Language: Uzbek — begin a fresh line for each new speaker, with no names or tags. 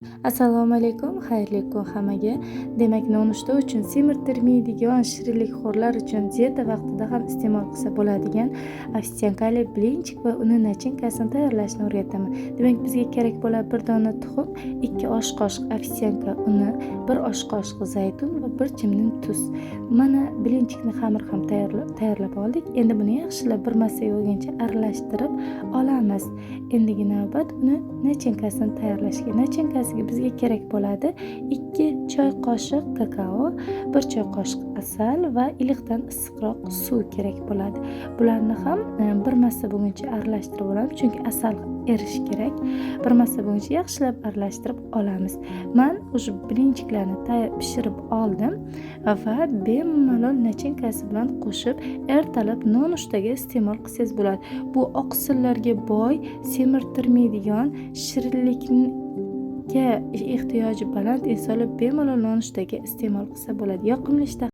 Assalomu alaykum, xayrli kun hammaga. Demak, nonushta uchun semirtirmaydigan shirinlikxo'rlar uchun dieta vaqtida ham iste'mol qilsa bo'ladigan ovsyankali blinchik va uni nachinkasini tayyorlashni o'rgataman. Demak, bizga kerak bo'ladi 1 dona tuxum, 2 osh qoshiq ovsyanka uni, 1 osh qoshiq zaytun va 1 chimdim tuz. Mana blinchikni xamir ham tayyorlab oldik. Endi buni yaxshilab bir massaga bo'lguncha aralashtirib olamiz. Endigi navbat uni nachinkasini tayyorlashga. Nachinkasiga bizga kerak bo'ladi 2 choy qoshiq kakao, 1 choy qoshiq asal va iliqdan issiqroq suv kerak bo'ladi. Bularni ham bir massa bo'lguncha aralashtirib olamiz, chunki asal erish kerak. Bir massa bo'lguncha yaxshilab aralashtirib olamiz. Men o'sha blinchiklarni pishirib oldim va bemalol nachinkasi bilan qo'shib ertalab nonushtaga iste'mol qilsangiz bo'ladi. Bu oqsillarga boy, semirtirmaydigan shirinlikni ehtiyoji baland insonlar bemalol nonushtaga iste'mol qilsa bo'ladi. Yoqimli ishtaha